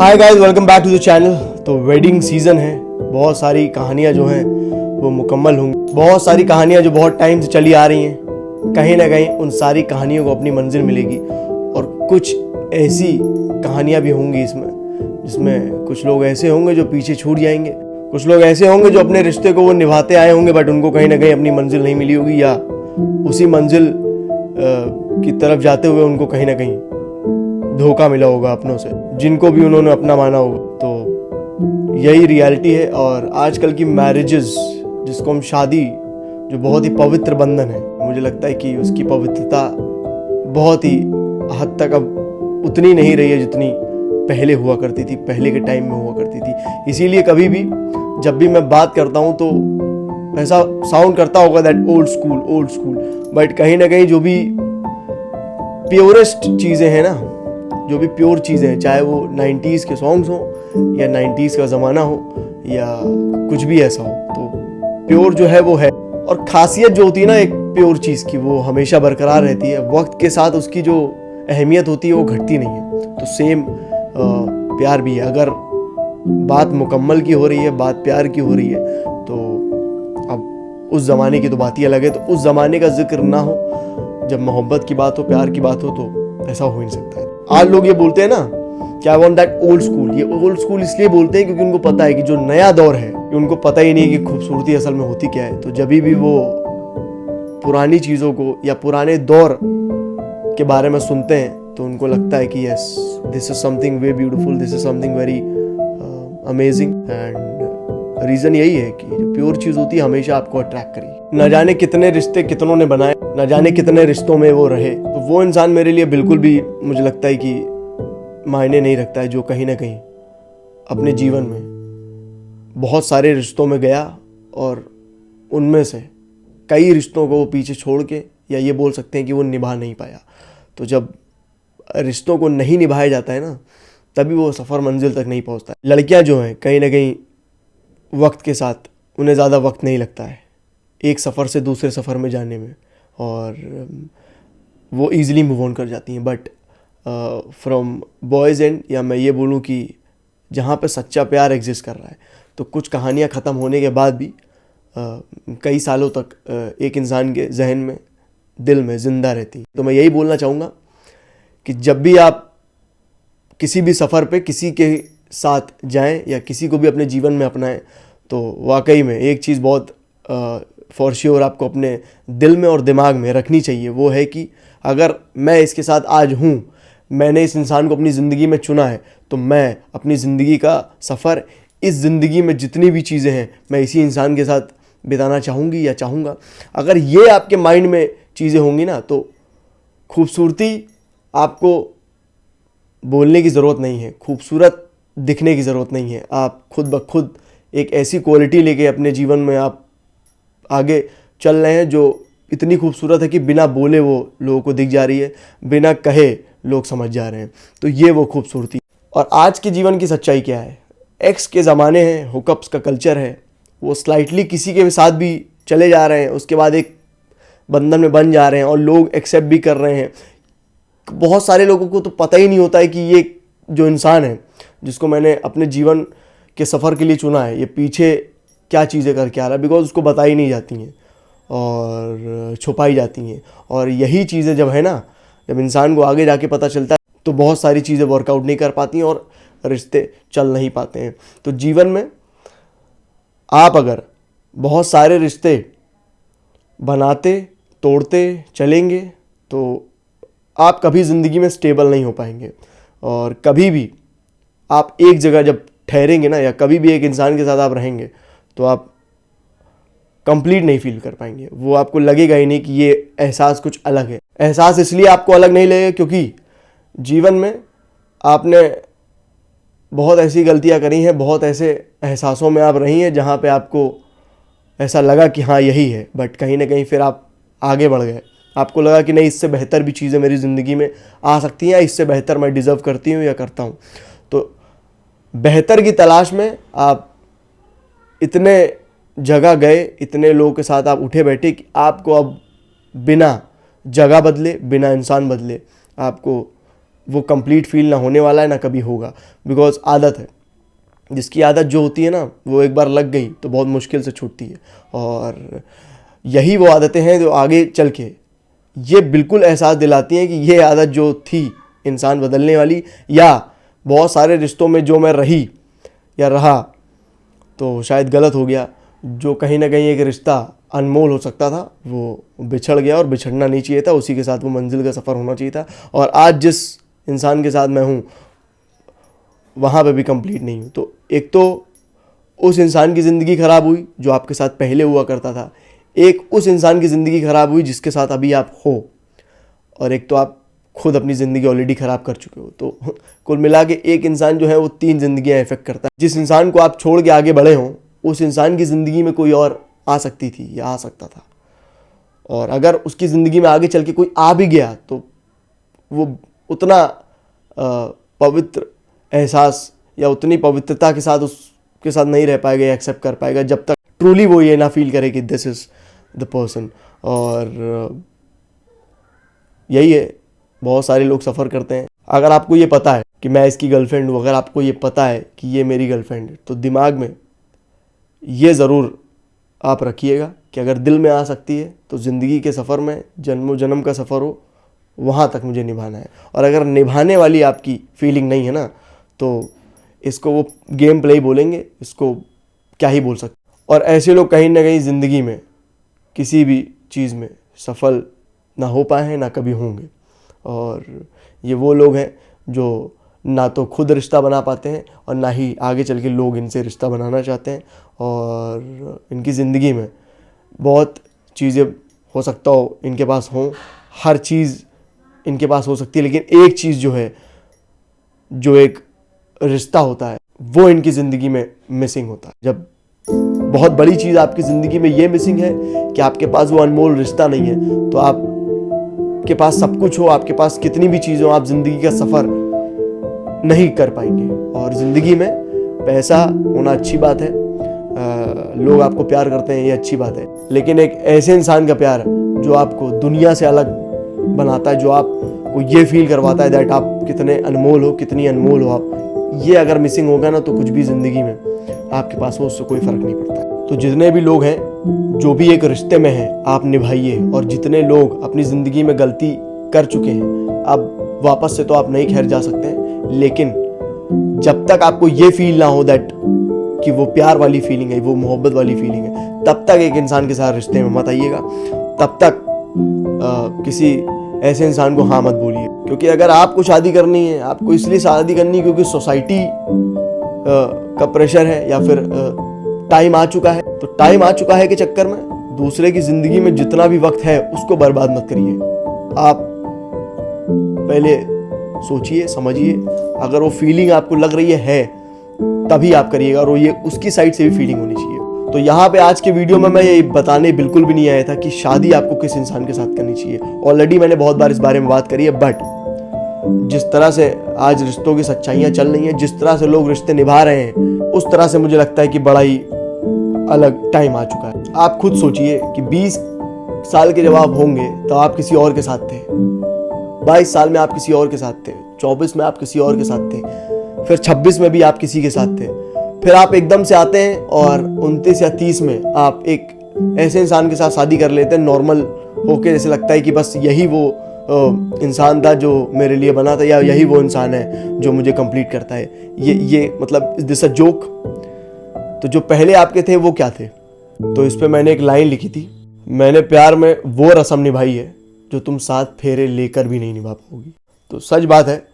Hi guys, welcome back to the channel. तो wedding season है, बहुत सारी कहानियाँ जो हैं वो मुकम्मल होंगी। बहुत सारी कहानियाँ जो बहुत टाइम से चली आ रही हैं, कहीं ना कहीं उन सारी कहानियों को अपनी मंजिल मिलेगी। और कुछ ऐसी कहानियाँ भी होंगी इसमें, जिसमें कुछ लोग ऐसे होंगे जो पीछे छूट जाएंगे, कुछ लोग ऐसे होंगे जो अपने रिश्ते को वो निभाते आए होंगे, बट उनको कहीं ना कहीं अपनी मंजिल नहीं मिली होगी, या उसी मंजिल की तरफ जाते हुए उनको कहीं ना कहीं धोखा मिला होगा अपनों से, जिनको भी उन्होंने अपना माना होगा। तो यही रियलिटी है। और आजकल की मैरिजेस, जिसको हम शादी, जो बहुत ही पवित्र बंधन है, मुझे लगता है कि उसकी पवित्रता बहुत ही हद तक अब उतनी नहीं रही है जितनी पहले हुआ करती थी, पहले के टाइम में हुआ करती थी। इसीलिए कभी भी जब भी मैं बात करता हूँ तो ऐसा साउंड करता होगा दैट ओल्ड स्कूल, बट कहीं ना कहीं जो भी प्योरेस्ट चीज़ें हैं ना, जो भी प्योर चीज़ें हैं, चाहे वो 90s के सॉन्ग्स हो या 90s का ज़माना हो या कुछ भी ऐसा हो, तो प्योर जो है वो है। और खासियत जो होती है ना एक प्योर चीज़ की, वो हमेशा बरकरार रहती है। वक्त के साथ उसकी जो अहमियत होती है वो घटती नहीं है। तो सेम प्यार भी है। अगर बात मुकम्मल की हो रही है, बात प्यार की हो रही है, तो अब उस ज़माने की तो बात ही अलग है। तो उस ज़माने का जिक्र ना हो, जब मोहब्बत की बात हो, प्यार की बात हो, तो ऐसा हो ही नहीं सकता है। आज लोग ये बोलते हैं ना कि I want that old school. ये ओल्ड स्कूल इसलिए बोलते हैं क्योंकि उनको पता है कि जो नया दौर है, उनको पता ही नहीं कि खूबसूरती असल में होती क्या है। तो जब भी वो पुरानी चीज़ों को या पुराने दौर के बारे में सुनते हैं तो उनको लगता है कि yes, this is something very beautiful, this is something very amazing. And reason यही है कि जो प्योर चीज़ होती है हमेशा आपको अट्रैक्ट करेगी। न जाने कितने रिश्ते कितनों ने बनाए, न जाने कितने रिश्तों में वो रहे, तो वो इंसान मेरे लिए बिल्कुल भी मुझे लगता है कि मायने नहीं रखता है, जो कहीं ना कहीं अपने जीवन में बहुत सारे रिश्तों में गया और उनमें से कई रिश्तों को वो पीछे छोड़ के, या ये बोल सकते हैं कि वो निभा नहीं पाया। तो जब रिश्तों को नहीं निभाया जाता है ना, तभी वो सफ़र मंजिल तक नहीं पहुंचता है। लड़कियां जो हैं, कहीं ना कहीं वक्त के साथ उन्हें ज़्यादा वक्त नहीं लगता है एक सफ़र से दूसरे सफ़र में जाने में, और वो ईज़िली मूव ऑन कर जाती हैं। बट फ्रॉम बॉयज़ एंड, या मैं ये बोलूँ कि जहाँ पे सच्चा प्यार एग्जिस्ट कर रहा है, तो कुछ कहानियाँ ख़त्म होने के बाद भी कई सालों तक एक इंसान के जहन में, दिल में ज़िंदा रहती है। तो मैं यही बोलना चाहूँगा कि जब भी आप किसी भी सफ़र पे किसी के साथ जाएं या किसी को भी अपने जीवन में अपनाएं, तो वाकई में एक चीज़ बहुत फॉर श्योर आपको अपने दिल में और दिमाग में रखनी चाहिए। वो है कि अगर मैं इसके साथ आज हूँ, मैंने इस इंसान को अपनी ज़िंदगी में चुना है, तो मैं अपनी ज़िंदगी का सफ़र, इस ज़िंदगी में जितनी भी चीज़ें हैं, मैं इसी इंसान के साथ बिताना चाहूँगी या चाहूँगा। अगर ये आपके माइंड में चीज़ें होंगी ना, तो खूबसूरती आपको बोलने की ज़रूरत नहीं है, खूबसूरत दिखने की ज़रूरत नहीं है। आप खुद ब खुद एक ऐसी क्वालिटी लेके अपने जीवन में आप आगे चल रहे हैं जो इतनी खूबसूरत है कि बिना बोले वो लोगों को दिख जा रही है, बिना कहे लोग समझ जा रहे हैं। तो ये वो खूबसूरती। और आज के जीवन की सच्चाई क्या है? एक्स के ज़माने हैं, हुकअप्स का कल्चर है, वो स्लाइटली किसी के साथ भी चले जा रहे हैं, उसके बाद एक बंधन में बन जा रहे हैं और लोग एक्सेप्ट भी कर रहे हैं। बहुत सारे लोगों को तो पता ही नहीं होता है कि ये जो इंसान है, जिसको मैंने अपने जीवन के सफ़र के लिए चुना है, ये पीछे क्या चीज़ें करके आ रहा है, बिकॉज उसको बताई नहीं जाती हैं और छुपाई जाती हैं। और यही चीज़ें जब है ना, जब इंसान को आगे जाके पता चलता है, तो बहुत सारी चीज़ें वर्कआउट नहीं कर पाती हैं और रिश्ते चल नहीं पाते हैं। तो जीवन में आप अगर बहुत सारे रिश्ते बनाते तोड़ते चलेंगे, तो आप कभी ज़िंदगी में स्टेबल नहीं हो पाएंगे। और कभी भी आप एक जगह जब ठहरेंगे ना, या कभी भी एक इंसान के साथ आप रहेंगे, तो आप कंप्लीट नहीं फील कर पाएंगे। वो आपको लगेगा ही नहीं कि ये एहसास कुछ अलग है। एहसास इसलिए आपको अलग नहीं लगेगा क्योंकि जीवन में आपने बहुत ऐसी गलतियां करी हैं, बहुत ऐसे एहसासों में आप रही हैं जहाँ पे आपको ऐसा लगा कि हाँ यही है, बट कहीं ना कहीं फिर आप आगे बढ़ गए। आपको लगा कि नहीं, इससे बेहतर भी चीज़ें मेरी ज़िंदगी में आ सकती हैं, इससे बेहतर मैं डिज़र्व करती हूँ या करता हूँ। तो बेहतर की तलाश में आप इतने जगह गए, इतने लोगों के साथ आप उठे बैठे कि आपको अब बिना जगह बदले, बिना इंसान बदले, आपको वो कंप्लीट फील ना होने वाला है ना कभी होगा, बिकॉज आदत है। जिसकी आदत जो होती है ना, वो एक बार लग गई तो बहुत मुश्किल से छूटती है। और यही वो आदतें हैं जो आगे चल के ये बिल्कुल एहसास दिलाती हैं कि ये आदत जो थी इंसान बदलने वाली, या बहुत सारे रिश्तों में जो मैं रही या रहा तो शायद गलत हो गया। जो कहीं ना कहीं एक रिश्ता अनमोल हो सकता था वो बिछड़ गया, और बिछड़ना नहीं चाहिए था, उसी के साथ वो मंजिल का सफ़र होना चाहिए था। और आज जिस इंसान के साथ मैं हूँ वहाँ पे भी कंप्लीट नहीं हूँ। तो एक तो उस इंसान की ज़िंदगी ख़राब हुई जो आपके साथ पहले हुआ करता था, एक उस इंसान की ज़िंदगी ख़राब हुई जिसके साथ अभी आप हो, और एक तो आप खुद अपनी ज़िंदगी ऑलरेडी ख़राब कर चुके हो। तो कुल मिला के एक इंसान जो है वो 3 ज़िंदगियाँ इफेक्ट करता है। जिस इंसान को आप छोड़ के आगे बढ़े हों उस इंसान की ज़िंदगी में कोई और आ सकती थी या आ सकता था, और अगर उसकी ज़िंदगी में आगे चल के कोई आ भी गया तो वो उतना पवित्र एहसास या उतनी पवित्रता के साथ उसके साथ नहीं रह पाएगा या एक्सेप्ट कर पाएगा जब तक ट्रूली वो ये ना फील करे कि दिस इज़ द पर्सन। और यही है, बहुत सारे लोग सफ़र करते हैं। अगर आपको ये पता है कि मैं इसकी गर्लफ्रेंड हूँ, अगर आपको ये पता है कि ये मेरी गर्लफ्रेंड है, तो दिमाग में ये ज़रूर आप रखिएगा कि अगर दिल में आ सकती है तो ज़िंदगी के सफ़र में जन्मों जन्म का सफ़र हो वहाँ तक मुझे निभाना है। और अगर निभाने वाली आपकी फीलिंग नहीं है ना, तो इसको वो गेम प्ले ही बोलेंगे, इसको क्या ही बोल सकते। और ऐसे लोग कहीं ना कहीं ज़िंदगी में किसी भी चीज़ में सफल ना हो पाए हैं ना कभी होंगे। और ये वो लोग हैं जो ना तो खुद रिश्ता बना पाते हैं और ना ही आगे चल के लोग इनसे रिश्ता बनाना चाहते हैं। और इनकी ज़िंदगी में बहुत चीज़ें हो सकता हो इनके पास हों, हर चीज़ इनके पास हो सकती है, लेकिन एक चीज़ जो है, जो एक रिश्ता होता है, वो इनकी ज़िंदगी में मिसिंग होता है। जब बहुत बड़ी चीज़ आपकी ज़िंदगी में ये मिसिंग है कि आपके पास वो अनमोल रिश्ता नहीं है, तो आपके पास सब कुछ हो, आपके पास कितनी भी चीज़ हो, आप ज़िंदगी का सफ़र नहीं कर पाएंगे। और ज़िंदगी में पैसा होना अच्छी बात है, लोग आपको प्यार करते हैं, ये अच्छी बात है, लेकिन एक ऐसे इंसान का प्यार जो आपको दुनिया से अलग बनाता है, जो आपको ये फील करवाता है दैट आप कितने अनमोल हो, कितनी अनमोल हो आप, ये अगर मिसिंग होगा ना तो कुछ भी ज़िंदगी में आपके पास हो उससे कोई फ़र्क नहीं पड़ता। तो जितने भी लोग हैं जो भी एक रिश्ते में हैं आप निभाइए, और जितने लोग अपनी ज़िंदगी में गलती कर चुके हैं अब वापस से तो आप नहीं खैर जा सकते हैं, लेकिन जब तक आपको ये फील ना हो दैट कि वो प्यार वाली फीलिंग है, वो मोहब्बत वाली फीलिंग है, तब तक एक इंसान के साथ रिश्ते में मत आइएगा, तब तक किसी ऐसे इंसान को हाँ मत बोलिए। क्योंकि अगर आपको शादी करनी है, आपको इसलिए शादी करनी है क्योंकि सोसाइटी का प्रेशर है या फिर टाइम आ चुका है, तो टाइम आ चुका है के चक्कर में दूसरे की ज़िंदगी में जितना भी वक्त है उसको बर्बाद मत करिए। आप पहले सोचिए, समझिए, अगर वो फीलिंग आपको लग रही है तभी आप करिएगा, और ये उसकी साइड से भी फीलिंग होनी चाहिए। तो यहाँ पे आज के वीडियो में मैं ये बताने बिल्कुल भी नहीं आया था कि शादी आपको किस इंसान के साथ करनी चाहिए। ऑलरेडी मैंने बहुत बार इस बारे में बात करी है, बट जिस तरह से आज रिश्तों की सच्चाइयाँ चल रही हैं, जिस तरह से लोग रिश्ते निभा रहे हैं, उस तरह से मुझे लगता है कि बड़ा ही अलग टाइम आ चुका है। आप खुद सोचिए कि 20 साल के जब आप होंगे तो आप किसी और के साथ थे, 22 साल में आप किसी और के साथ थे, 24 में आप किसी और के साथ थे, फिर 26 में भी आप किसी के साथ थे, फिर आप एकदम से आते हैं और 29 या 30 में आप एक ऐसे इंसान के साथ शादी कर लेते हैं नॉर्मल होके, जैसे लगता है कि बस यही वो इंसान था जो मेरे लिए बना था, या यही वो इंसान है जो मुझे कंप्लीट करता है। ये मतलब इज दिस अ जोक? तो जो पहले आपके थे वो क्या थे? तो इस पे मैंने एक लाइन लिखी थी, मैंने प्यार में वो रस्म निभाई है जो तुम 7 फेरे लेकर भी नहीं निभा पाओगी। तो सच बात है,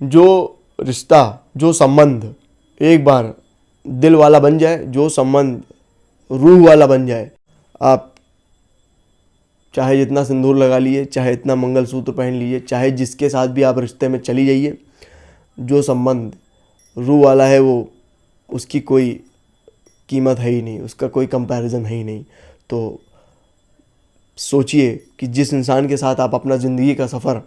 जो रिश्ता, जो संबंध एक बार दिल वाला बन जाए, जो संबंध रूह वाला बन जाए, आप चाहे जितना सिंदूर लगा लिए, चाहे इतना मंगलसूत्र पहन लीजिए, चाहे जिसके साथ भी आप रिश्ते में चली जाइए, जो संबंध रूह वाला है वो उसकी कोई कीमत है ही नहीं, उसका कोई कंपैरिजन है ही नहीं। तो सोचिए कि जिस इंसान के साथ आप अपना ज़िंदगी का सफ़र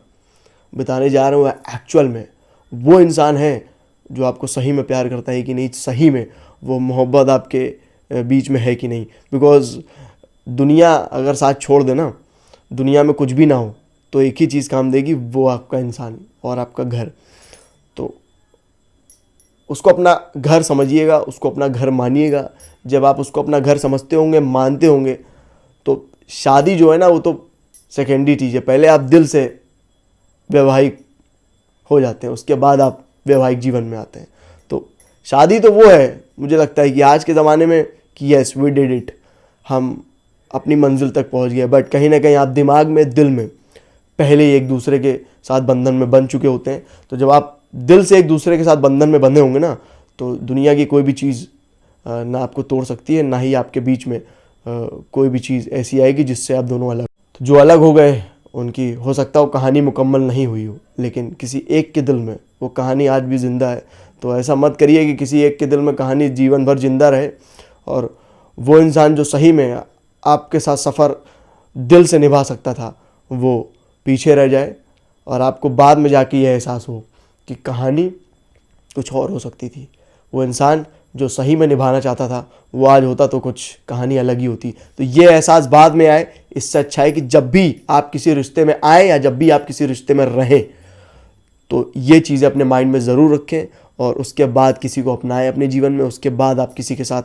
बिताने जा रहे हो एक्चुअल में वो इंसान है जो आपको सही में प्यार करता है कि नहीं, सही में वो मोहब्बत आपके बीच में है कि नहीं। बिकॉज़ दुनिया अगर साथ छोड़ दे ना, दुनिया में कुछ भी ना हो, तो एक ही चीज़ काम देगी, वो आपका इंसान और आपका घर। तो उसको अपना घर समझिएगा, उसको अपना घर मानिएगा। जब आप उसको अपना घर समझते होंगे, मानते होंगे, तो शादी जो है ना वो तो सेकेंडरी चीज़ है। पहले आप दिल से वैवाहिक हो जाते हैं, उसके बाद आप वैवाहिक जीवन में आते हैं। तो शादी तो वो है, मुझे लगता है कि आज के ज़माने में कि यस वी डिड इट, हम अपनी मंजिल तक पहुंच गए। बट कहीं ना कहीं आप दिमाग में, दिल में पहले ही एक दूसरे के साथ बंधन में बंध चुके होते हैं। तो जब आप दिल से एक दूसरे के साथ बंधन में बंधे होंगे ना, तो दुनिया की कोई भी चीज़ ना आपको तोड़ सकती है, ना ही आपके बीच में कोई भी चीज़ ऐसी आएगी जिससे आप दोनों अलग। तो जो अलग हो गए उनकी हो सकता हो कहानी मुकम्मल नहीं हुई हो, लेकिन किसी एक के दिल में वो कहानी आज भी ज़िंदा है। तो ऐसा मत करिए कि किसी एक के दिल में कहानी जीवन भर जिंदा रहे और वो इंसान जो सही में आपके साथ सफ़र दिल से निभा सकता था वो पीछे रह जाए और आपको बाद में जाके ये एहसास हो कि कहानी कुछ और हो सकती थी। वो इंसान जो सही में निभाना चाहता था वो आज होता तो कुछ कहानी अलग ही होती। तो ये एहसास बाद में आए, इससे अच्छा है कि जब भी आप किसी रिश्ते में आए या जब भी आप किसी रिश्ते में रहें, तो ये चीज़ें अपने माइंड में ज़रूर रखें और उसके बाद किसी को अपनाएं अपने जीवन में। उसके बाद आप किसी के साथ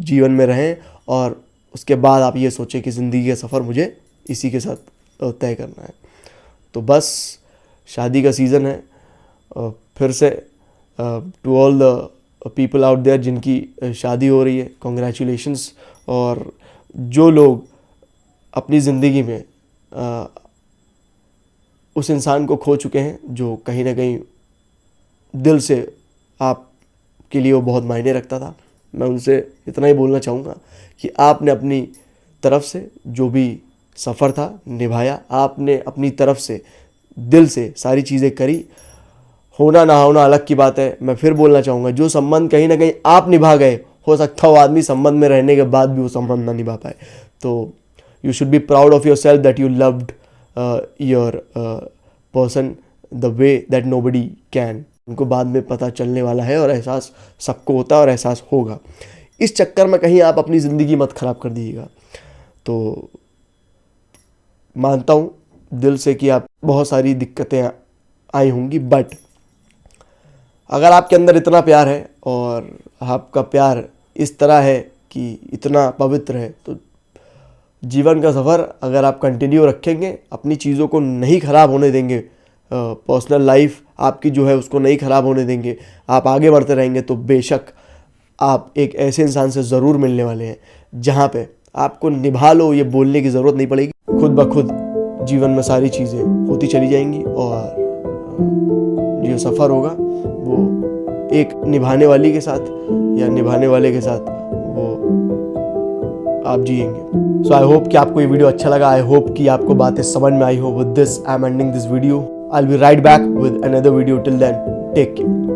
जीवन में रहें और उसके बाद आप ये सोचें कि ज़िंदगी का सफ़र मुझे इसी के साथ तय करना है। तो बस शादी का सीज़न है। फिर से to all the people out there जिनकी शादी हो रही है, कॉन्ग्रेचुलेशंस। और जो लोग अपनी ज़िंदगी में उस इंसान को खो चुके हैं जो कहीं ना कहीं दिल से आपके लिए वो बहुत मायने रखता था, मैं उनसे इतना ही बोलना चाहूँगा कि आपने अपनी तरफ से जो भी सफ़र था निभाया, आपने अपनी तरफ से दिल से सारी चीज़ें करी। होना ना होना अलग की बात है। मैं फिर बोलना चाहूँगा जो संबंध कहीं ना कहीं आप निभा गए, हो सकता हो आदमी संबंध में रहने के बाद भी वो संबंध ना निभा पाए। तो you should be proud of your self that you loved your person the way that nobody can. उनको बाद में पता चलने वाला है और एहसास सबको होता है और एहसास होगा। इस चक्कर में कहीं आप अपनी ज़िंदगी मत ख़राब कर दीजिएगा। तो मानता हूँ दिल से कि आप बहुत सारी दिक्कतें आई होंगी, बट अगर आपके अंदर इतना प्यार है और आपका प्यार इस तरह है कि इतना पवित्र है, तो जीवन का सफ़र अगर आप कंटिन्यू रखेंगे, अपनी चीज़ों को नहीं ख़राब होने देंगे, पर्सनल लाइफ आपकी जो है उसको नहीं ख़राब होने देंगे, आप आगे बढ़ते रहेंगे, तो बेशक आप एक ऐसे इंसान से ज़रूर मिलने वाले हैं जहाँ पे आपको निभा लो ये बोलने की ज़रूरत नहीं पड़ेगी। खुद ब खुद जीवन में सारी चीज़ें होती चली जाएंगी और जो सफ़र होगा वो एक निभाने वाली के साथ या निभाने वाले के साथ वो आप जिएंगे। सो आई होप कि आपको ये वीडियो अच्छा लगा। आई होप कि आपको बातें समझ में आई हो। With this I am ending this video. I will be right back with another video. Till then take care.